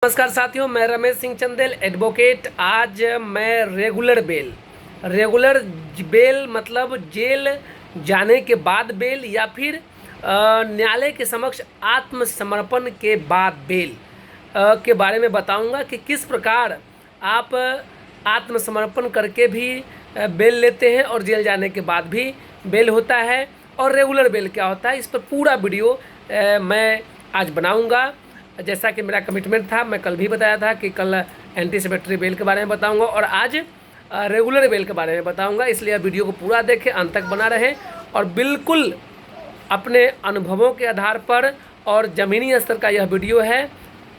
नमस्कार साथियों, मैं रमेश सिंह चंदेल एडवोकेट। आज मैं रेगुलर बेल मतलब जेल जाने के बाद बेल या फिर न्यायालय के समक्ष आत्मसमर्पण के बाद बेल के बारे में बताऊंगा कि किस प्रकार आप आत्मसमर्पण करके भी बेल लेते हैं और जेल जाने के बाद भी बेल होता है, और रेगुलर बेल क्या होता है। इस पर पूरा वीडियो मैं आज बनाऊंगा। जैसा कि मेरा कमिटमेंट था, मैं कल भी बताया था कि कल एंटीसिपेटरी बेल के बारे में बताऊंगा और आज रेगुलर बेल के बारे में बताऊंगा। इसलिए वीडियो को पूरा देखें, अंत तक बना रहें और बिल्कुल अपने अनुभवों के आधार पर, और ज़मीनी स्तर का यह वीडियो है,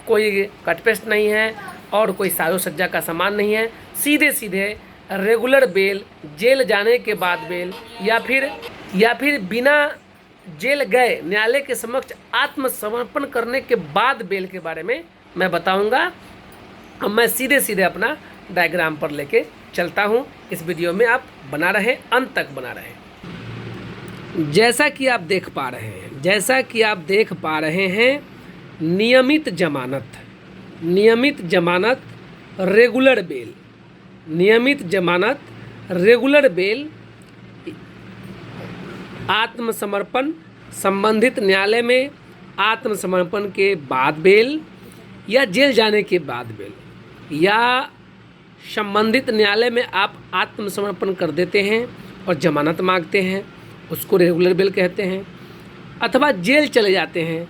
कोई कट पेस्ट नहीं है और कोई साजो सज्जा का सामान नहीं है। सीधे सीधे रेगुलर बेल, जेल जाने के बाद बेल या फिर बिना जेल गए न्यायालय के समक्ष आत्मसमर्पण करने के बाद बेल के बारे में मैं बताऊंगा। अब मैं सीधे सीधे अपना डायग्राम पर लेके चलता हूं। इस वीडियो में आप बना रहें, अंत तक बना रहें। जैसा कि आप देख पा रहे हैं नियमित जमानत रेगुलर बेल आत्मसमर्पण, संबंधित न्यायालय में आत्मसमर्पण के बाद बेल या जेल जाने के बाद बेल, या संबंधित न्यायालय में आप आत्मसमर्पण कर देते हैं और जमानत मांगते हैं, उसको रेगुलर बेल कहते हैं। अथवा जेल चले जाते हैं,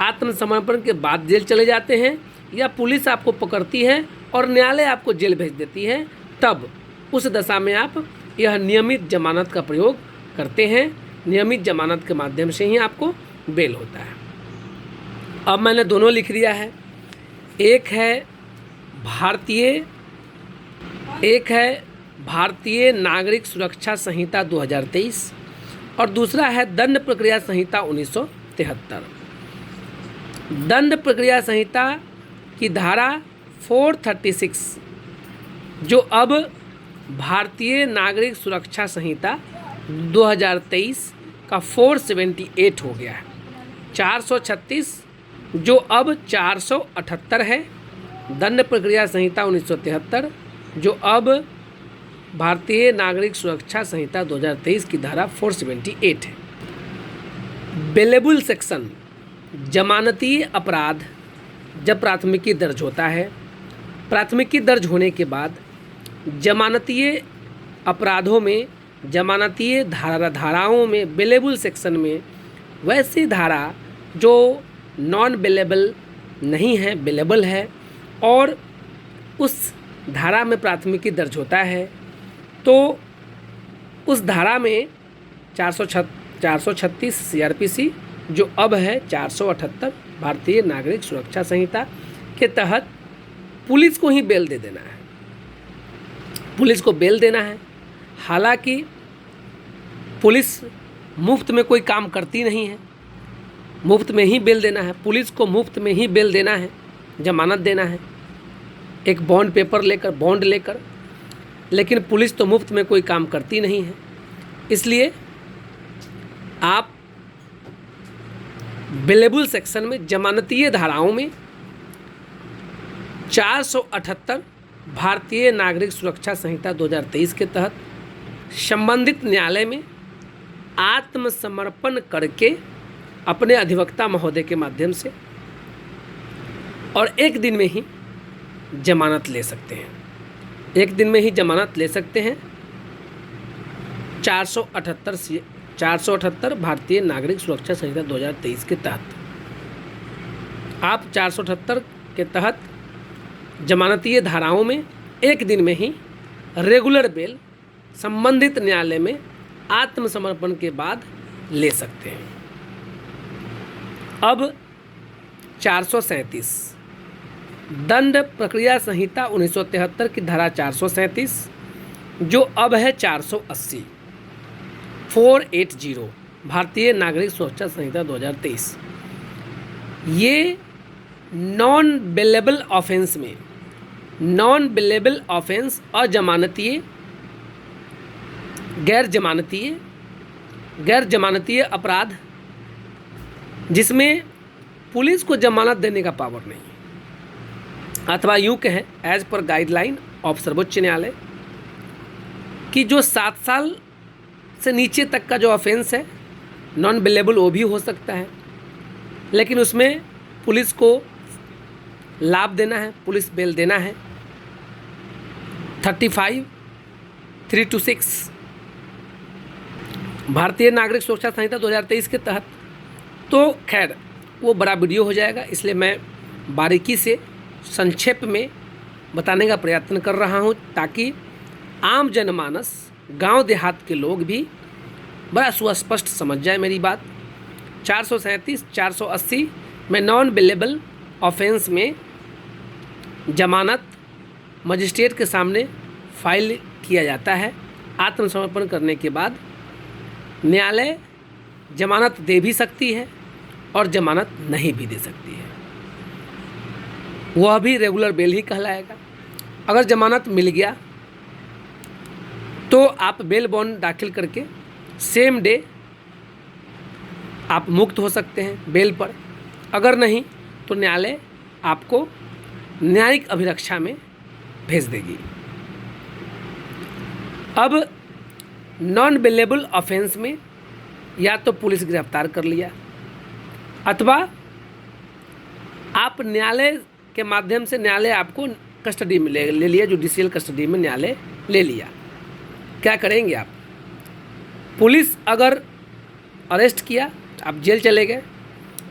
आत्मसमर्पण के बाद जेल चले जाते हैं, या पुलिस आपको पकड़ती है और न्यायालय आपको जेल भेज देती है, तब उस दशा में आप यह नियमित जमानत का प्रयोग करते हैं। नियमित जमानत के माध्यम से ही आपको बेल होता है। अब मैंने दोनों लिख दिया है। एक है भारतीय नागरिक सुरक्षा संहिता 2023 और दूसरा है दंड प्रक्रिया संहिता 1973। दंड प्रक्रिया संहिता की धारा 436, जो अब भारतीय नागरिक सुरक्षा संहिता 2023 का 478 हो गया है। 436 जो अब 478 है। दंड प्रक्रिया संहिता 1973 जो अब भारतीय नागरिक सुरक्षा संहिता 2023 की धारा 478 है। बेलेबल सेक्शन, जमानतीय अपराध जब प्राथमिकी दर्ज होता है, प्राथमिकी दर्ज होने के बाद जमानतीय अपराधों में, जमानतीय धाराओं में, बेलेबल सेक्शन में वैसी धारा जो नॉन बेलेबल नहीं है, बेलेबल है, और उस धारा में प्राथमिकी दर्ज होता है, तो उस धारा में 436 CRPC जो अब है 478 भारतीय नागरिक सुरक्षा संहिता के तहत पुलिस को ही बेल दे देना है, पुलिस को बेल देना है। हालांकि पुलिस मुफ्त में कोई काम करती नहीं है, मुफ्त में ही बेल देना है, पुलिस को मुफ्त में ही बेल देना है, जमानत देना है, एक बॉन्ड लेकर, लेकिन पुलिस तो मुफ्त में कोई काम करती नहीं है। इसलिए आप बेलेबल सेक्शन में, जमानतीय धाराओं में 478 भारतीय नागरिक सुरक्षा संहिता 2023 के तहत संबंधित न्यायालय में आत्मसमर्पण करके अपने अधिवक्ता महोदय के माध्यम से और एक दिन में ही जमानत ले सकते हैं। 478 भारतीय नागरिक सुरक्षा संहिता 2023 के तहत आप 478 के तहत जमानतीय धाराओं में एक दिन में ही रेगुलर बेल संबंधित न्यायालय में आत्मसमर्पण के बाद ले सकते हैं। अब 437 दंड प्रक्रिया संहिता 1973 की धारा 437 जो अब है 480 भारतीय नागरिक सुरक्षा संहिता 2023, ये नॉन बेलेबल ऑफेंस, अजमानतीय, गैर जमानतीय अपराध जिसमें पुलिस को जमानत देने का पावर नहीं है, अथवा यूँ कहें एज पर गाइडलाइन ऑफ सर्वोच्च न्यायालय कि जो 7 साल से नीचे तक का जो ऑफेंस है नॉन बेलेबल वो भी हो सकता है, लेकिन उसमें पुलिस को लाभ देना है, पुलिस बेल देना है 35(3)(6) भारतीय नागरिक सुरक्षा संहिता 2023 के तहत। तो खैर वो बड़ा वीडियो हो जाएगा, इसलिए मैं बारीकी से संक्षेप में बताने का प्रयत्न कर रहा हूँ ताकि आम जनमानस गांव देहात के लोग भी बड़ा सुस्पष्ट समझ जाए मेरी बात। 437, 480 में नॉन बेलेबल ऑफेंस में जमानत मजिस्ट्रेट के सामने फाइल किया जाता है। आत्मसमर्पण करने के बाद न्यायालय जमानत दे भी सकती है और जमानत नहीं भी दे सकती है, वह भी रेगुलर बेल ही कहलाएगा। अगर जमानत मिल गया तो आप बेल बॉन्ड दाखिल करके सेम डे आप मुक्त हो सकते हैं बेल पर। अगर नहीं तो न्यायालय आपको न्यायिक अभिरक्षा में भेज देगी। अब नॉन बेलेबल ऑफेंस में या तो पुलिस गिरफ्तार कर लिया अथवा आप न्यायालय के माध्यम से न्यायालय आपको कस्टडी में ले लिया, जुडिशियल कस्टडी में न्यायालय ले लिया। क्या करेंगे आप? पुलिस अगर अरेस्ट किया आप जेल चले गए,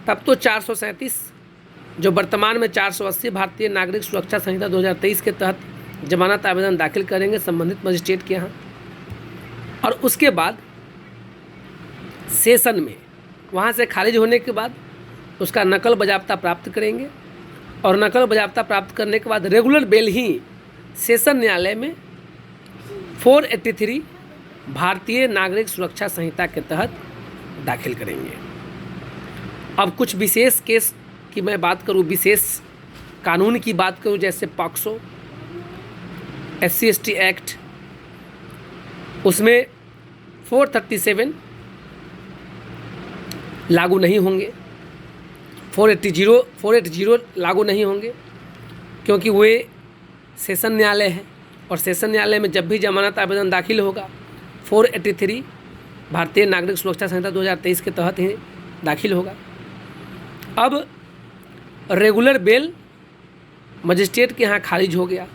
तब तो 437 जो वर्तमान में 480 भारतीय नागरिक सुरक्षा संहिता 2023 के तहत जमानत आवेदन दाखिल करेंगे संबंधित मजिस्ट्रेट के यहाँ, और उसके बाद सेशन में वहाँ से खारिज होने के बाद उसका नकल बजाप्ता प्राप्त करेंगे, और नकल बजाप्ता प्राप्त करने के बाद रेगुलर बेल ही सेशन न्यायालय में 483 भारतीय नागरिक सुरक्षा संहिता के तहत दाखिल करेंगे। अब कुछ विशेष केस की मैं बात करूं, विशेष कानून की बात करूं, जैसे पॉक्सो, SC/ST एक्ट, उसमें 437 लागू नहीं होंगे, 480 लागू नहीं होंगे, क्योंकि वे सेशन न्यायालय है और सेशन न्यायालय में जब भी जमानत आवेदन दाखिल होगा 483 भारतीय नागरिक सुरक्षा संहिता 2023 के तहत ही दाखिल होगा। अब रेगुलर बेल मजिस्ट्रेट के यहाँ खारिज हो गया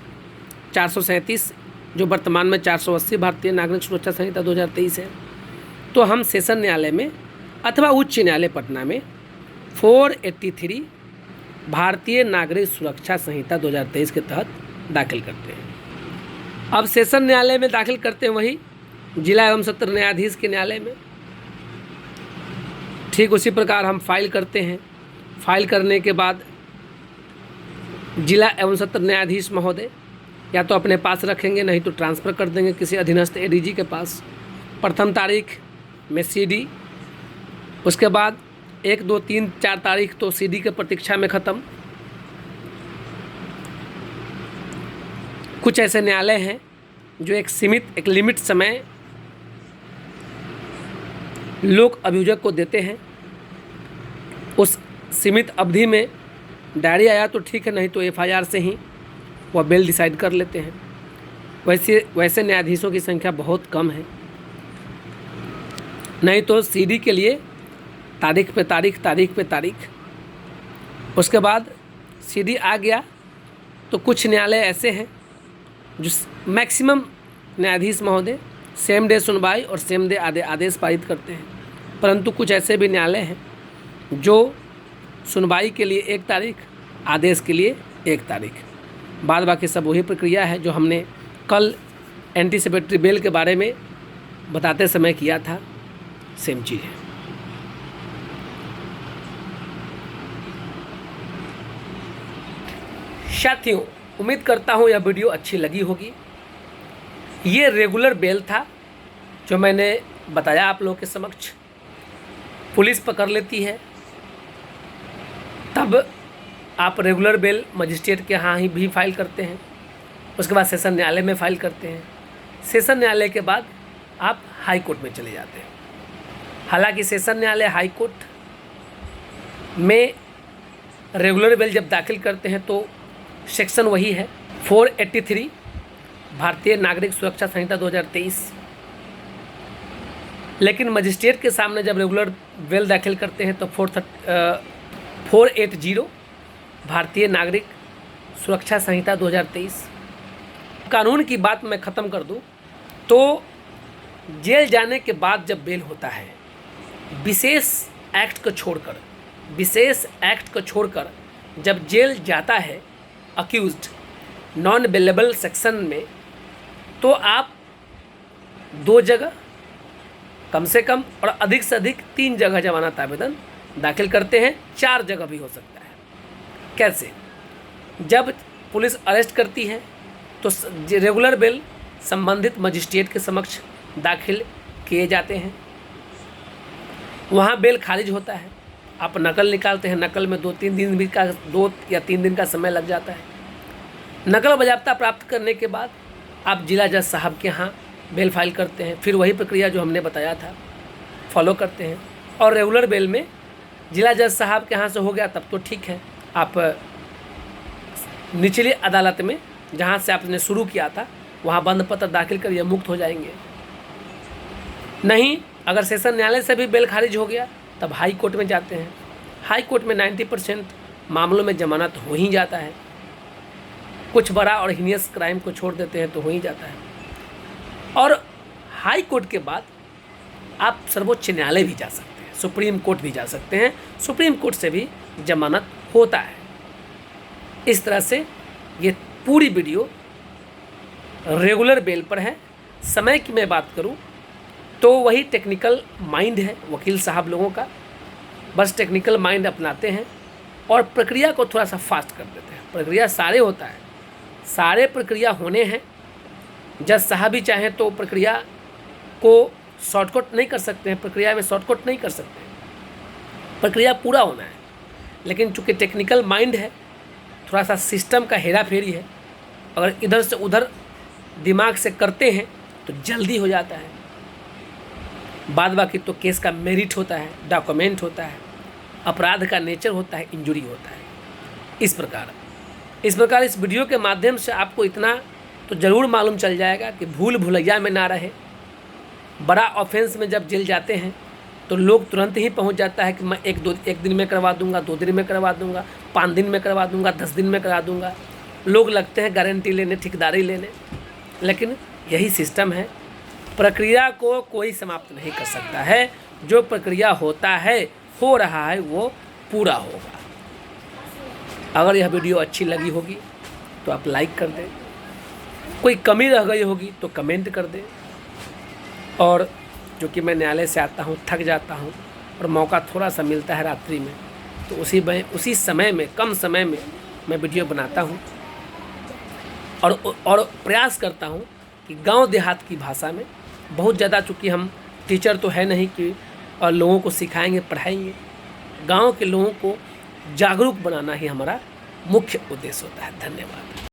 437 जो वर्तमान में 480 भारतीय नागरिक सुरक्षा संहिता 2023 है, तो हम सेशन न्यायालय में अथवा उच्च न्यायालय पटना में 483 भारतीय नागरिक सुरक्षा संहिता 2023 के तहत दाखिल करते हैं। अब सेशन न्यायालय में दाखिल करते हैं वही जिला एवं सत्र न्यायाधीश के न्यायालय में। ठीक उसी प्रकार हम फाइल करते हैं। फाइल करने के बाद जिला एवं सत्र न्यायाधीश महोदय या तो अपने पास रखेंगे, नहीं तो ट्रांसफ़र कर देंगे किसी अधीनस्थ ADG के पास। प्रथम तारीख में CD, उसके बाद 1, 2, 3, 4 तारीख तो CD के प्रतीक्षा में ख़त्म। कुछ ऐसे न्यायालय हैं जो एक लिमिट समय लोक अभियोजक को देते हैं, उस सीमित अवधि में डायरी आया तो ठीक है, नहीं तो FIR से ही वह बेल डिसाइड कर लेते हैं। वैसे न्यायाधीशों की संख्या बहुत कम है, नहीं तो CD के लिए तारीख पे तारीख। उसके बाद CD आ गया तो कुछ न्यायालय ऐसे हैं जो मैक्सिमम न्यायाधीश महोदय सेम डे सुनवाई और सेम डे आदेश पारित करते हैं, परंतु कुछ ऐसे भी न्यायालय हैं जो सुनवाई के लिए 1 तारीख, आदेश के लिए 1 तारीख, बाद बाकी सब वही प्रक्रिया है जो हमने कल एंटीसिपेटरी बेल के बारे में बताते समय किया था, सेम चीज़ है। साथियों, उम्मीद करता हूँ यह वीडियो अच्छी लगी होगी। ये रेगुलर बेल था जो मैंने बताया आप लोगों के समक्ष। पुलिस पकड़ लेती है तब आप रेगुलर बेल मजिस्ट्रेट के यहाँ ही भी फाइल करते हैं, उसके बाद सेशन न्यायालय में फाइल करते हैं। सेशन न्यायालय के बाद आप हाई कोर्ट में चले जाते हैं। हालांकि सेशन न्यायालय हाई कोर्ट में रेगुलर बेल जब दाखिल करते हैं तो सेक्शन वही है 483 भारतीय नागरिक सुरक्षा संहिता 2023। लेकिन मजिस्ट्रेट के सामने जब रेगुलर बेल दाखिल करते हैं तो 480 भारतीय नागरिक सुरक्षा संहिता 2023। कानून की बात मैं ख़त्म कर दूं तो जेल जाने के बाद जब बेल होता है, विशेष एक्ट को छोड़कर जब जेल जाता है अक्यूज्ड नॉन बेलेबल सेक्शन में, तो आप 2 जगह कम से कम और अधिक से अधिक 3 जगह जमानत आवेदन दाखिल करते हैं। 4 जगह भी हो सकता है। कैसे? जब पुलिस अरेस्ट करती है तो रेगुलर बेल संबंधित मजिस्ट्रेट के समक्ष दाखिल किए जाते हैं, वहाँ बेल खारिज होता है, आप नकल निकालते हैं, नकल में 2 या 3 दिन का समय लग जाता है। नकल बाज़ाब्ता प्राप्त करने के बाद आप जिला जज साहब के यहाँ बेल फाइल करते हैं, फिर वही प्रक्रिया जो हमने बताया था फॉलो करते हैं। और रेगुलर बेल में जिला जज साहब के यहाँ से हो गया तब तो ठीक है, आप निचली अदालत में जहाँ से आपने शुरू किया था वहाँ बंद पत्र दाखिल करिए, मुक्त हो जाएंगे। नहीं, अगर सेशन न्यायालय से भी बेल खारिज हो गया तब हाई कोर्ट में जाते हैं। हाई कोर्ट में 90% मामलों में जमानत हो ही जाता है। कुछ बड़ा और हीनियस क्राइम को छोड़ देते हैं तो हो ही जाता है। और हाई कोर्ट के बाद आप सर्वोच्च न्यायालय भी जा सकते हैं, सुप्रीम कोर्ट भी जा सकते हैं, सुप्रीम कोर्ट से भी जमानत होता है। इस तरह से ये पूरी वीडियो रेगुलर बेल पर है। समय की मैं बात करूं तो वही टेक्निकल माइंड है वकील साहब लोगों का, बस टेक्निकल माइंड अपनाते हैं और प्रक्रिया को थोड़ा सा फास्ट कर देते हैं। प्रक्रिया सारे होता है, सारे प्रक्रिया होने हैं। जज साहब भी चाहें तो प्रक्रिया को शॉर्टकट नहीं कर सकते हैं, प्रक्रिया में शॉर्टकट नहीं कर सकते हैं, प्रक्रिया पूरा होना है। लेकिन चूँकि टेक्निकल माइंड है, थोड़ा सा सिस्टम का हेरा फेरी है, अगर इधर से उधर दिमाग से करते हैं तो जल्दी हो जाता है। बाद बाकी तो केस का मेरिट होता है, डॉक्यूमेंट होता है, अपराध का नेचर होता है, इंजुरी होता है। इस प्रकार इस वीडियो के माध्यम से आपको इतना तो ज़रूर मालूम चल जाएगा कि भूल भुलैया में ना रहे। बड़ा ऑफेंस में जब जेल जाते हैं तो लोग तुरंत ही पहुंच जाता है कि मैं एक दिन में करवा दूंगा, 2 दिन में करवा दूंगा, 5 दिन में करवा दूंगा, 10 दिन में करा दूंगा। लोग लगते हैं गारंटी लेने, ठेकेदारी लेने, लेकिन यही सिस्टम है। प्रक्रिया को कोई समाप्त नहीं कर सकता है। जो प्रक्रिया होता है, हो रहा है, वो पूरा होगा। अगर यह वीडियो अच्छी लगी होगी तो आप लाइक कर दें, कोई कमी रह गई होगी तो कमेंट कर दें। और जो कि मैं न्यायालय से आता हूँ, थक जाता हूँ और मौका थोड़ा सा मिलता है रात्रि में, तो उसी समय में, कम समय में मैं वीडियो बनाता हूँ और प्रयास करता हूँ कि गांव देहात की भाषा में, बहुत ज़्यादा चूँकि हम टीचर तो है नहीं कि और लोगों को सिखाएंगे, पढ़ाएंगे। गांव के लोगों को जागरूक बनाना ही हमारा मुख्य उद्देश्य होता है। धन्यवाद।